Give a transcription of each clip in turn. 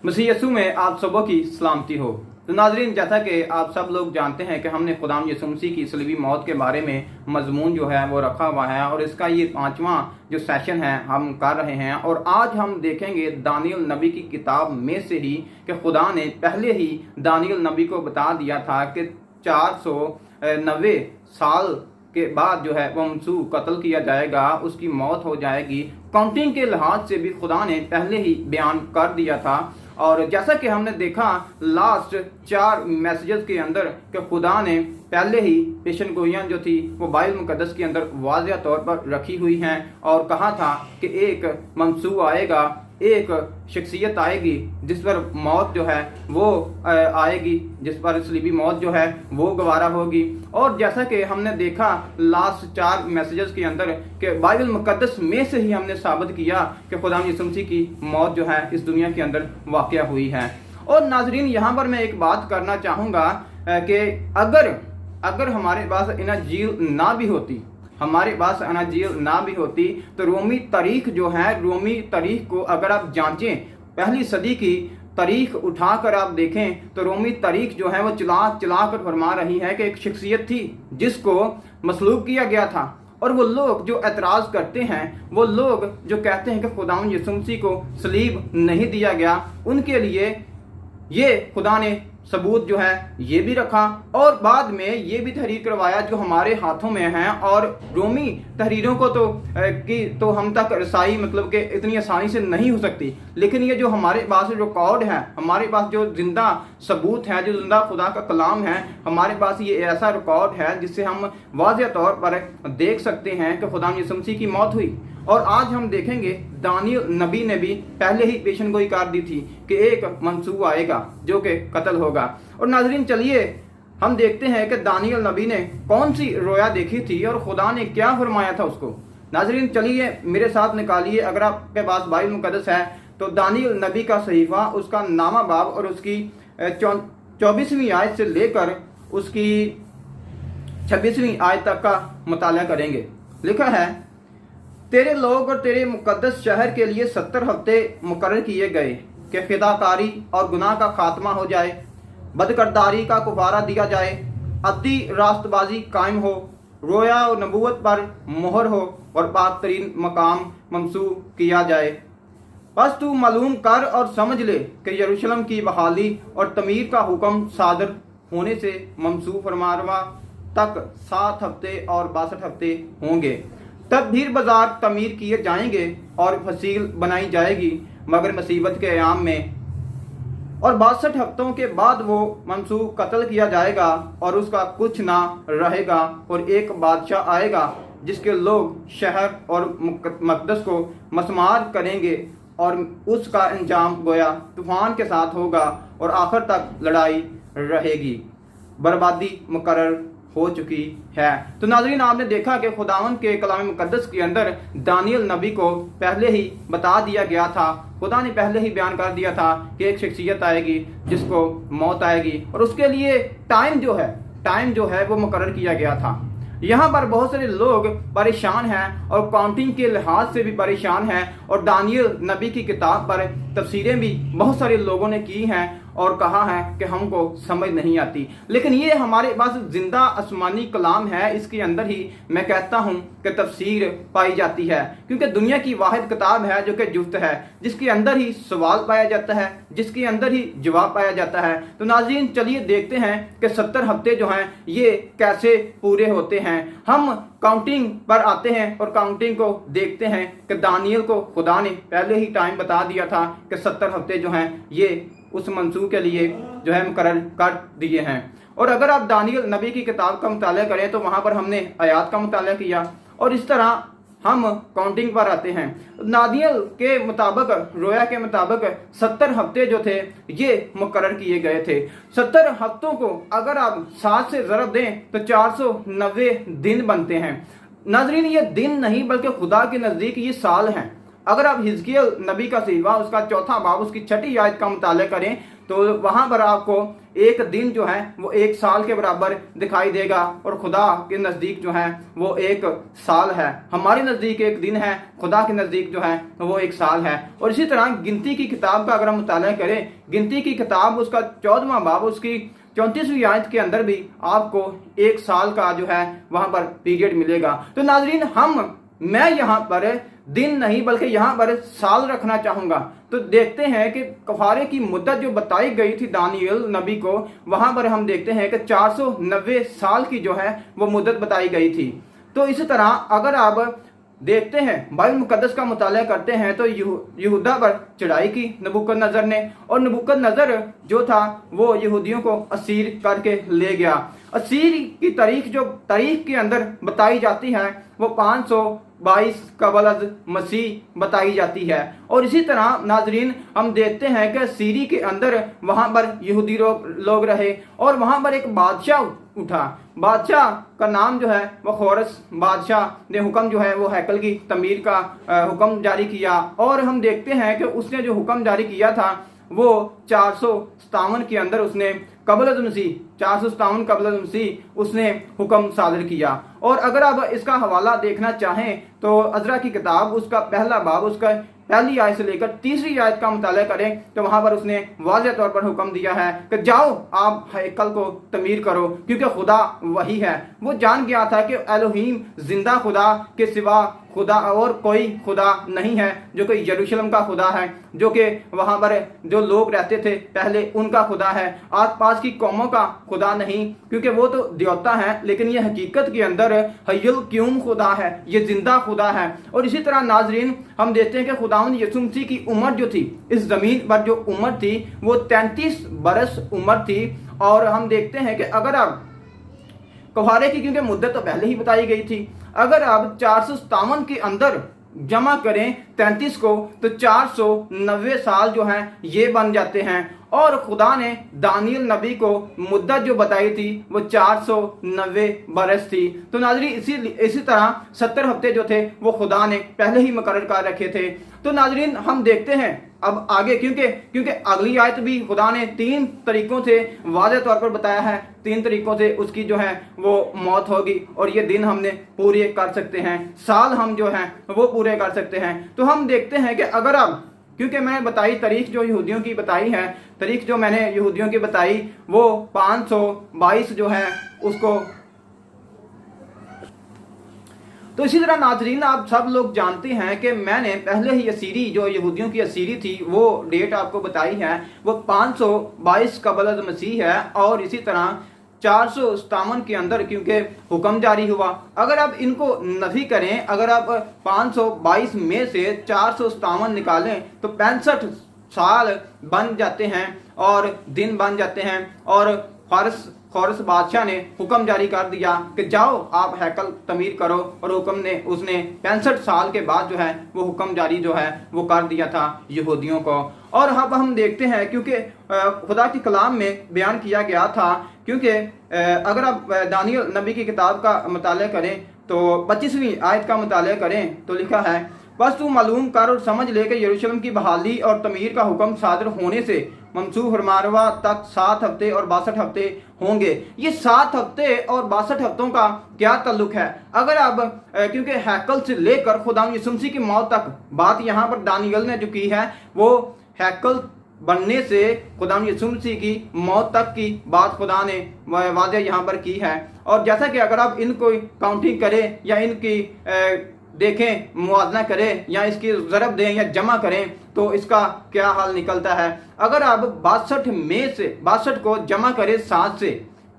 मसीह यीशु में आप सबों की सलामती हो। तो नाजरीन, जैसा कि आप सब लोग जानते हैं कि हमने खुदाम यीशु मसीह की सलीबी मौत के बारे में मजमून जो है वो रखा हुआ है और इसका ये 5वां जो सेशन है हम कर रहे हैं। और आज हम देखेंगे दानियल नबी की किताब में से ही कि खुदा ने पहले ही दानियल नबी को बता दिया था कि 490 साल के बाद जो है वो मंसूख कत्ल किया जाएगा, उसकी मौत हो जाएगी। काउंटिंग के लिहाज से भी खुदा ने पहले ही बयान कर दिया था। और जैसा कि हमने देखा लास्ट 4 मैसेजेस के अंदर कि खुदा ने पहले ही पेशन गोइयां जो थी वो बाइबल मुकद्दस के अंदर वाज़िह तौर पर रखी हुई हैं और कहा था कि एक मंसूख आएगा, एक शख्सियत आएगी जिस पर मौत जो है वो आएगी, जिस पर सलीबी मौत जो है वो गवारा होगी। और जैसा कि हमने देखा लास्ट 4 मैसेजेस के अंदर कि बाइबल मुकद्दस में से ही हमने साबित किया कि खुदा यीशु मसीह की मौत जो है इस दुनिया के अंदर वाक़या हुई है। और नाजरीन, यहाँ पर मैं एक बात करना चाहूँगा कि अगर हमारे पास इंजील ना भी होती, हमारे पास अनाजील ना भी होती तो रोमी तारीख जो है, रोमी तारीख को अगर आप जांचें, पहली सदी की तारीख उठाकर आप देखें तो रोमी तारीख जो है वो चला कर फरमा रही है कि एक शख्सियत थी जिसको मसलूब किया गया था। और वो लोग जो एतराज़ करते हैं, वो लोग जो कहते हैं कि खुदावंद यीशु मसीह को सलीब नहीं दिया गया, उनके लिए ये खुदा ने सबूत जो है ये भी रखा और बाद में ये भी तहरीर करवाया जो हमारे हाथों में है। और रोमी तहरीरों को तो हम तक रसाई मतलब कि इतनी आसानी से नहीं हो सकती, लेकिन ये जो हमारे पास रिकॉर्ड है, हमारे पास जो जिंदा सबूत है, जो जिंदा खुदा का कलाम है, हमारे पास ये ऐसा रिकॉर्ड है जिससे हम वाज़िह तौर पर देख सकते हैं कि खुदा यीशु मसीह की मौत हुई। और आज हम देखेंगे दानियल नबी ने भी पहले ही पेशन गोई कर दी थी कि एक मंसूख आएगा जो कि कत्ल होगा। और नाजरीन, चलिए हम देखते हैं कि दानियल नबी ने कौन सी रोया देखी थी और खुदा ने क्या फरमाया था उसको। नाजरीन, चलिए मेरे साथ निकालिए, अगर आपके पास बाइबल मुकद्दस है तो दानियल नबी का सहीफा, उसका नामा बाब और उसकी 24वीं आयत से लेकर उसकी 26वीं आयत तक का मुताला करेंगे। लिखा है, तेरे लोग और तेरे मुकद्दस शहर के लिए 70 हफ्ते मुकर्रर किए गए कि फिदाकारी और गुनाह का खात्मा हो जाए, बदकरदारी का कुफारा दिया जाए, अति रास्तबाजी कायम हो, रोया और नबूवत पर मोहर हो और पाक तरीन मकाम ममसूख किया जाए। बस तू मालूम कर और समझ ले कि यरूशलेम की बहाली और तमीर का हुक्म सादर होने से ममसूख फरमानवा तक 7 हफ्ते और 62 हफ्ते होंगे। तब भीड़ बाजार तमीर किए जाएंगे और फसील बनाई जाएगी, मगर मुसीबत के अयाम में और 62 हफ्तों के बाद वो मंसूख कत्ल किया जाएगा और उसका कुछ ना रहेगा। और एक बादशाह आएगा जिसके लोग शहर और मकदस को मसमार करेंगे और उसका अंजाम गोया तूफान के साथ होगा और आखिर तक लड़ाई रहेगी। बर्बादी मुकर्रर हो चुकी है। तो नाज़रीन, आपने देखा कि खुदावंद के कलाम मुकद्दस के अंदर दानियल नबी को पहले ही बता दिया गया था, खुदा ने पहले ही बयान कर दिया था कि एक शख्सियत आएगी जिसको मौत आएगी और उसके लिए टाइम जो है वो मुकर्रर किया गया था। यहाँ पर बहुत सारे लोग परेशान हैं और काउंटिंग के लिहाज से भी परेशान हैं और दानियल नबी की किताब पर तफसीरें भी बहुत सारे लोगों ने की हैं और कहा है कि हमको समझ नहीं आती, लेकिन ये हमारे पास जिंदा आसमानी कलाम है, इसके अंदर ही मैं कहता हूँ कि तफसीर पाई जाती है, क्योंकि दुनिया की वाहिद किताब है जो कि जुफ्त है, जिसके अंदर ही सवाल पाया जाता है, जिसके अंदर ही जवाब पाया जाता है। तो नाज़रीन, चलिए देखते हैं कि 70 हफ्ते जो हैं ये कैसे पूरे होते हैं। हम काउंटिंग पर आते हैं और काउंटिंग को देखते हैं कि दानियल को खुदा ने पहले ही टाइम बता दिया था कि 70 हफ्ते जो हैं ये उस मंसूख के लिए जो है मुकर्रर कर दिए हैं। और अगर आप दानियल नबी की किताब का मुताला करें तो वहाँ पर हमने आयात का मुताला किया और इस तरह हम काउंटिंग पर आते हैं। दानियल के मुताबिक, रोया के मुताबिक 70 हफ्ते जो थे ये मुकर्रर किए गए थे। 70 हफ्तों को अगर आप 7 से ज़रब दें तो 490 दिन बनते हैं। नाजरीन, ये दिन नहीं बल्कि खुदा के नज़दीक ये साल हैं। अगर आप हिजकियल नबी का सहीफा उसका 4था बाब उसकी 6ठी आयत का मुताला करें तो वहां पर आपको एक दिन जो है वो एक साल के बराबर दिखाई देगा, और खुदा के नज़दीक जो है वो एक साल है। हमारे नज़दीक एक दिन है, खुदा के नज़दीक जो है वो एक साल है। और इसी तरह गिनती की किताब का अगर हम मुताला करें, गिनती की किताब उसका 14वां बाब उसकी 34वीं आयत के अंदर भी आपको एक साल का जो है वहां पर पीरियड मिलेगा। तो नाजरीन, मैं यहाँ पर दिन नहीं बल्कि यहाँ पर साल रखना चाहूंगा। तो देखते हैं कि कफारे की मुद्दत जो बताई गई थी दानियल नबी को, वहां पर हम देखते हैं कि 490 साल की जो है वो मुद्दत बताई गई थी। तो इसी तरह अगर आप देखते हैं, बाइबल मुकद्दस का मुताला करते हैं, तो यहूदा पर चढ़ाई की नबूकदनजर ने, और नबूकदनजर जो था वो यहूदियों को असीर करके ले गया। असीर की तारीख के अंदर बताई जाती है वो 522 कबल मसीह बताई जाती है। और इसी तरह नाजरीन, हम देखते हैं कि सीरी के अंदर वहां पर यहूदी लोग रहे, और वहां पर एक बादशाह उठा। बादशाह का नाम जो है वो खोरस बादशाह ने हुक्म जो है वो हैकल की तमीर का हुक्म जारी किया। और हम देखते हैं कि उसने जो हुक्म जारी किया था वो 457 के अंदर उसने कबल मसीह 457 कबल मसीह उसने हुक्म सादर किया। और अगर आप इसका हवाला देखना चाहें तो अज़रा की किताब उसका पहला बाब उसका पहली आयत से लेकर 3री आयत का मुताला करें, तो वहां पर उसने वाज़ेह तौर पर हुक्म दिया है कि जाओ आप हैकल को तमीर करो, क्योंकि खुदा वही है। वो जान गया था कि एलोहीम जिंदा खुदा के सिवा खुदा और कोई खुदा नहीं है, जो कि यरूशलेम का खुदा है, जो कि वहां पर जो लोग रहते थे पहले उनका खुदा है, आस पास की कौमों का खुदा नहीं, क्योंकि वो तो देवता है, लेकिन ये हकीकत के अंदर हय्युल क़य्यूम खुदा है, ये जिंदा खुदा है। और इसी तरह नाजरीन, हम देखते हैं कि खुदावंद यीशु मसीह की उम्र जो थी, इस जमीन पर जो उम्र थी वो 33 बरस उम्र थी। और हम देखते हैं कि अगर आप कफारे की, क्योंकि मुद्दत तो पहले ही बताई गई थी, अगर आप 457 के अंदर जमा करें 33 को, तो 490 साल जो हैं ये बन जाते हैं। और खुदा ने दानियल नबी को मुद्दत जो बताई थी वो 490 बरस थी। तो नाजरी इसी तरह 70 हफ्ते जो थे वो खुदा ने पहले ही मुकर्रर कर रखे थे। तो नाजरीन, हम देखते हैं अब आगे, क्योंकि अगली आयत भी खुदा ने 3 तरीकों से वाज़ेह तौर पर बताया है, 3 तरीकों से उसकी जो है वो मौत होगी, और ये दिन हमने पूरे कर सकते हैं, साल हम जो हैं वो पूरे कर सकते हैं। तो हम देखते हैं कि अगर आप, क्योंकि मैंने बताई तारीख जो यहूदियों की बताई है, तारीख जो मैंने यहूदियों की बताई वो 522 जो है उसको। तो इसी तरह नाजरीन, आप सब लोग जानते हैं कि मैंने पहले ही असीरी जो यहूदियों की असीरी थी वो डेट आपको बताई है, वो 522 कबल मसीह है। और इसी तरह 457 के अंदर क्योंकि हुक्म जारी हुआ, अगर आप इनको नफी करें, अगर आप 522 में से 457 निकालें तो 65 साल बन जाते हैं और दिन बन जाते हैं। और खोरस बादशाह ने हुक्म जारी कर दिया कि जाओ आप हैकल तमीर करो, और उसने 65 साल के बाद जो है वो हुक्म जारी जो है वो कर दिया था यहूदियों को। और अब हम देखते हैं, क्योंकि खुदा की कलाम में बयान किया गया था, क्योंकि अगर आप दानियल नबी की किताब का मुताला करें तो 25वीं आयत का मुताला करें तो लिखा है, बस तू मालूम कर और समझ ले कि यरूशलेम की बहाली और तमीर का हुक्म सादर होने से मनसूख फरमानवा तक 7 हफ्ते और 62 हफ्ते होंगे। ये 7 हफ्ते और 62 हफ्तों का क्या ताल्लुक है? अगर आप क्योंकि हैकल से लेकर खुदा यीशु मसीह की मौत तक बात यहाँ पर दानियल ने जो की है वो हैकल बनने से खुदा यीशु मसीह की मौत तक की बात खुदा ने वाज़ेह यहाँ पर की है। और जैसा कि अगर आप इनको काउंटिंग करें या इनकी देखें, मुआवजा करें या इसकी ज़रब दें या जमा करें तो इसका क्या हाल निकलता है। अगर आप 62 में से 62 को जमा करें 7 से,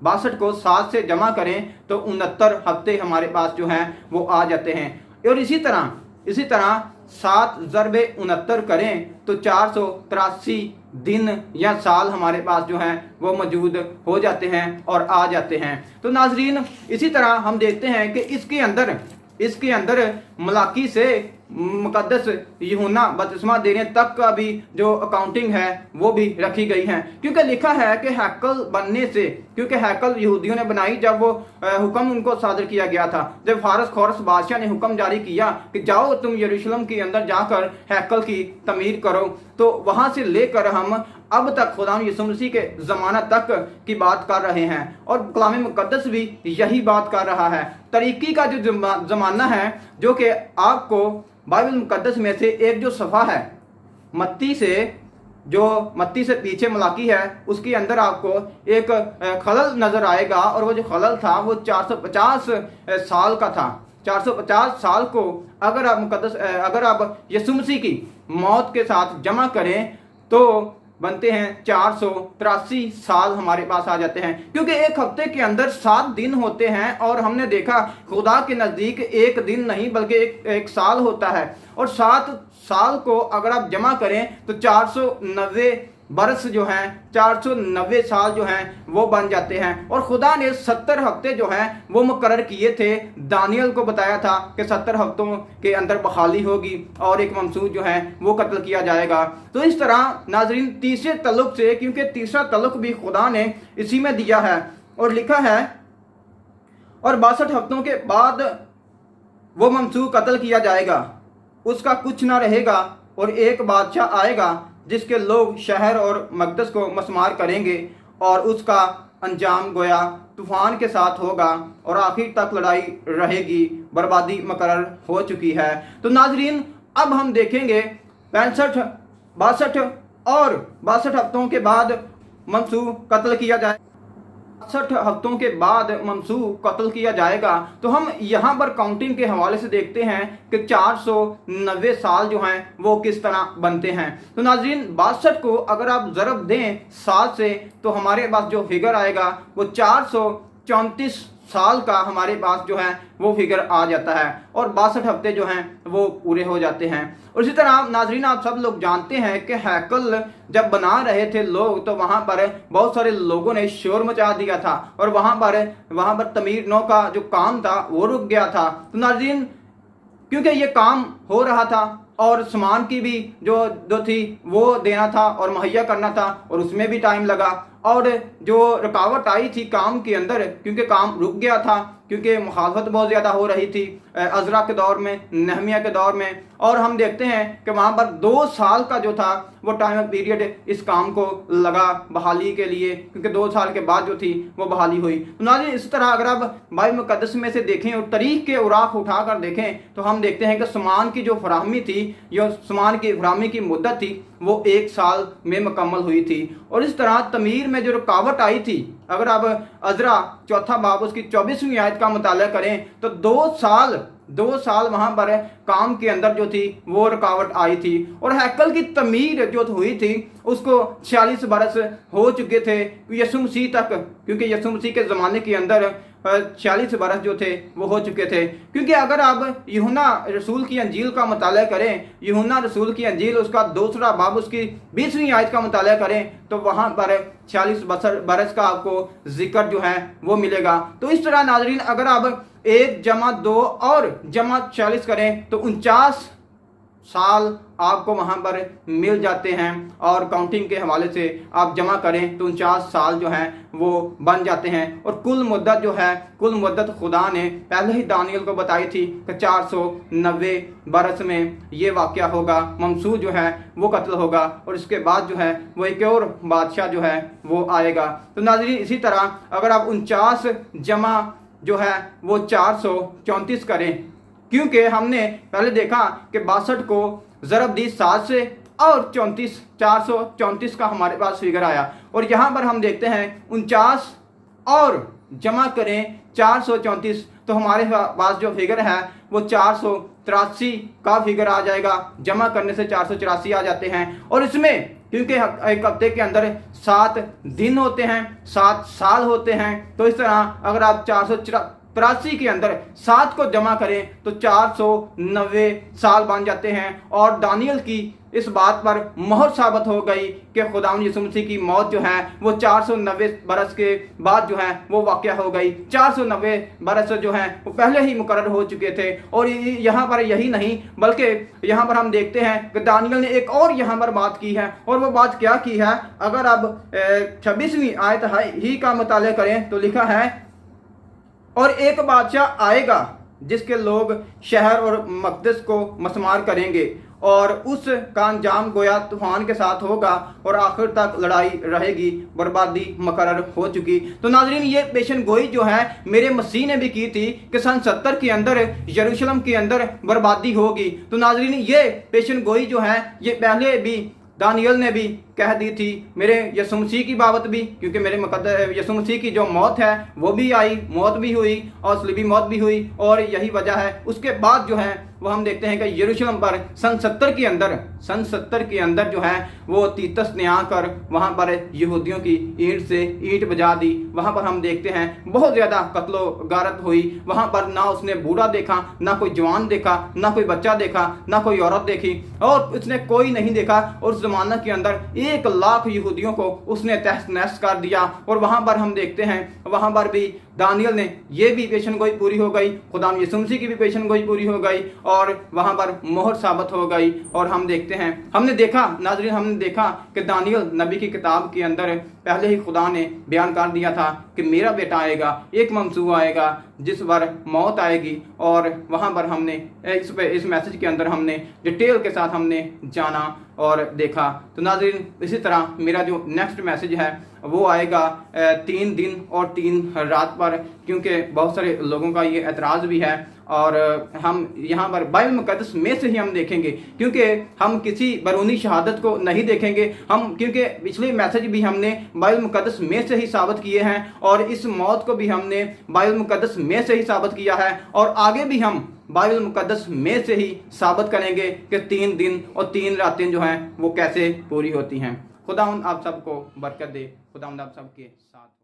62 को 7 से जमा करें तो 69 हफ्ते हमारे पास जो हैं वो आ जाते हैं। और इसी तरह 7 ज़रबे 69 करें तो 483 दिन या साल हमारे पास जो हैं वो मौजूद हो जाते हैं और आ जाते हैं। तो नाजरीन, इसी तरह हम देखते हैं कि इसके अंदर मलाकी से मुकद्दस यूहन्ना बपतिस्मा देने तक का भी जो अकाउंटिंग है वो भी रखी गई है, क्योंकि लिखा है कि हैकल बनने से, क्योंकि हैकल यहूदियों ने बनाई जब वो हुक्म उनको सादर किया गया था, जब खोरस बादशाह ने हुक्म जारी किया कि जाओ तुम यरूशलेम के अंदर जाकर हैकल की तमीर करो, तो वहां से लेकर हम अब तक खुदा यीशु मसीह के ज़माना तक की बात कर रहे हैं, और कलाम मुक़द्दस भी यही बात कर रहा है। तरीक़ी का जो ज़माना है, जो कि आपको बाइबल मुक़द्दस में से एक जो सफ़ा है मत्ती से पीछे मलाकी है, उसके अंदर आपको एक खलल नज़र आएगा, और वो जो खलल था वो 450 साल का था। 450 साल को अगर आप यीशु मसीह की मौत के साथ जमा करें तो बनते हैं 483 साल हमारे पास आ जाते हैं, क्योंकि एक हफ्ते के अंदर 7 दिन होते हैं, और हमने देखा खुदा के नज़दीक एक दिन नहीं बल्कि एक साल होता है, और 7 साल को अगर आप जमा करें तो 490 बरस जो हैं, 490 साल जो हैं वो बन जाते हैं। और खुदा ने 70 हफ्ते जो हैं वो मुकर्रर किए थे। दानियल को बताया था कि 70 हफ्तों के अंदर बहाली होगी और एक ममसूद जो है वो कत्ल किया जाएगा। तो इस तरह नाजरीन तीसरे तल्लुक से, क्योंकि तीसरा तल्लुक भी खुदा ने इसी में दिया है और लिखा है, और 62 हफ्तों के बाद वो ममसूद कत्ल किया जाएगा, उसका कुछ ना रहेगा, और एक बादशाह आएगा जिसके लोग शहर और मकदस को मसमार करेंगे, और उसका अंजाम गोया तूफान के साथ होगा, और आखिर तक लड़ाई रहेगी, बर्बादी मुकर्रर हो चुकी है। तो नाजरीन अब हम देखेंगे 62 हफ्तों के बाद मंसूब कत्ल किया जाए, 62 हफ्तों के बाद मंसूब कत्ल किया जाएगा। तो हम यहाँ पर काउंटिंग के हवाले से देखते हैं कि 490 साल जो हैं वो किस तरह बनते हैं। तो नाज़रीन 62 को अगर आप ज़रब दें 7 से तो हमारे पास जो फिगर आएगा वो 434 साल का हमारे पास जो है वो फिगर आ जाता है, और 62 हफ्ते जो हैं वो पूरे हो जाते हैं। और इसी तरह नाजरीन आप सब लोग जानते हैं कि हैकल जब बना रहे थे लोग, तो वहाँ पर बहुत सारे लोगों ने शोर मचा दिया था, और वहाँ पर तमीर नौ का जो काम था वो रुक गया था। तो नाजरीन क्योंकि ये काम हो रहा था और सामान की भी जो थी वो देना था और मुहैया करना था, और उसमें भी टाइम लगा, और जो रुकावट आई थी काम के अंदर, क्योंकि काम रुक गया था, क्योंकि मुखालफत बहुत ज़्यादा हो रही थी अज़रा के दौर में, नहमिया के दौर में। और हम देखते हैं कि वहाँ पर 2 साल का जो था वो टाइम पीरियड इस काम को लगा बहाली के लिए, क्योंकि 2 साल के बाद जो थी वो बहाली हुई। तो नाज़रीन इस तरह अगर आप बाइबल मुक़द्दस में से देखें और तारीख के औराक उठा कर देखें तो हम देखते हैं कि सामान की जो फराहमी थी, जो सामान की फराहमी की मुद्दत थी वो 1 साल में मुकम्मल हुई थी। और इस तरह तमीर में जो रुकावट आई थी, अगर आप अज़रा 4 बाब उसकी 24वीं आयत का मुताला करें तो 2 साल वहाँ पर काम के अंदर जो थी वो रुकावट आई थी। और हैकल की तमीर जो हुई थी उसको 46 बरस हो चुके थे यीशु मसीह तक, क्योंकि यीशु मसीह के ज़माने के अंदर 46 बरस जो थे वो हो चुके थे। क्योंकि अगर आप यूहन्ना रसूल की अंजील का मुताला करें, यूहन्ना रसूल की अंजील उसका 2 बाब उसकी 20वीं आयत का मुताला करें तो वहाँ पर 46 बरस का आपको जिक्र जो है वो मिलेगा। तो इस तरह नाजरीन अगर आप 1 जमा 2 और जमा 40 करें तो 49 साल आपको वहाँ पर मिल जाते हैं, और काउंटिंग के हवाले से आप जमा करें तो 49 साल जो हैं वो बन जाते हैं। और कुल मुद्दत खुदा ने पहले ही दानियल को बताई थी कि 490 बरस में ये वाक़या होगा, ममसूद जो है वो कत्ल होगा, और इसके बाद जो है वो एक और बादशाह जो है वो आएगा। तो नाज़रीन इसी तरह अगर आप 49 जमा जो है वो 434 करें, क्योंकि हमने पहले देखा कि 62 को ज़रब दी 7 से और 434 का हमारे पास फिगर आया, और यहाँ पर हम देखते हैं 49 और जमा करें 434 तो हमारे पास जो फिगर है वो 483 का फिगर आ जाएगा। जमा करने से 484 आ जाते हैं, और इसमें क्योंकि एक हफ्ते के अंदर 7 दिन होते हैं, 7 साल होते हैं, तो इस तरह अगर आप 483 के अंदर 7 को जमा करें तो 490 साल बन जाते हैं। और दानियल की इस बात पर मोहर साबित हो गई कि खुदावंद यीशु मसीह की मौत जो है वो 490 बरस के बाद जो है वो वाक़या हो गई। 490 बरस जो है वो पहले ही मुकर्रर हो चुके थे। और यहाँ पर यही नहीं बल्कि यहाँ पर हम देखते हैं कि दानियल ने एक और यहाँ पर बात की है, और वो बात क्या की है, अगर आप 26वीं आयत ही का मुताला करें तो लिखा है, और एक बादशाह आएगा जिसके लोग शहर और मकदस को मसमार करेंगे, और उसका अंजाम गोया तूफान के साथ होगा और आखिर तक लड़ाई रहेगी, बर्बादी मुकर्रर हो चुकी। तो नाज़रीन, ये पेशन गोई जो है मेरे मसीह ने भी की थी कि सन 70 के अंदर यरूशलेम के अंदर बर्बादी होगी। तो नाज़रीन, ये पेशन गोई जो है ये पहले भी दानियल ने भी कह दी थी मेरे यीशु मसीह की बाबत भी, क्योंकि मेरे यीशु मसीह की जो मौत है वो भी आई, मौत भी हुई और सलीबी मौत भी हुई, और यही वजह है। उसके बाद जो है वो हम देखते हैं कि यरूशलेम पर सन 70 के अंदर जो है वो तीतस ने आकर वहाँ पर यहूदियों की ईंट से ईंट बजा दी। वहाँ पर हम देखते हैं बहुत ज़्यादा कत्लो गारत हुई। वहाँ पर ना उसने बूढ़ा देखा, ना कोई जवान देखा, ना कोई बच्चा देखा, ना कोई औरत देखी, और उसने कोई नहीं देखा। और उस जमाना के अंदर 1 लाख यहूदियों को उसने तहस नहस कर दिया। और वहाँ पर हम देखते हैं वहाँ पर भी दानियल ने ये भी पेशन गोई पूरी हो गई, खुदा यीशु मसीह की भी पेशन गोई पूरी हो गई और वहाँ पर मोहर साबित हो गई। और हम देखते हैं, हमने देखा नाज़रीन, हमने देखा कि दानियल नबी की किताब के अंदर पहले ही खुदा ने बयान कर दिया था कि मेरा बेटा आएगा, एक मंसूबा आएगा जिस पर मौत आएगी। और वहाँ पर हमने इस मैसेज के अंदर हमने डिटेल के साथ हमने जाना और देखा। तो नाज़रीन, इसी तरह मेरा जो नेक्स्ट मैसेज है वो आएगा 3 दिन और 3 रात पर, क्योंकि बहुत सारे लोगों का ये एतराज़ भी है। और हम यहाँ पर बाइबल मुक़द्दस में से ही हम देखेंगे, क्योंकि हम किसी बैरूनी शहादत को नहीं देखेंगे हम, क्योंकि पिछले मैसेज भी हमने बाइबल मुक़द्दस में से ही साबित किए हैं और इस मौत को भी हमने बाइबल मुक़द्दस में से ही साबित किया है। और आगे भी हम बाइबल मुक़द्दस में से ही साबित करेंगे कि 3 दिन और 3 रातें जो हैं वो कैसे पूरी होती हैं। खुदावंद आप सबको बरकत दे, खुदावंद आप सबके साथ।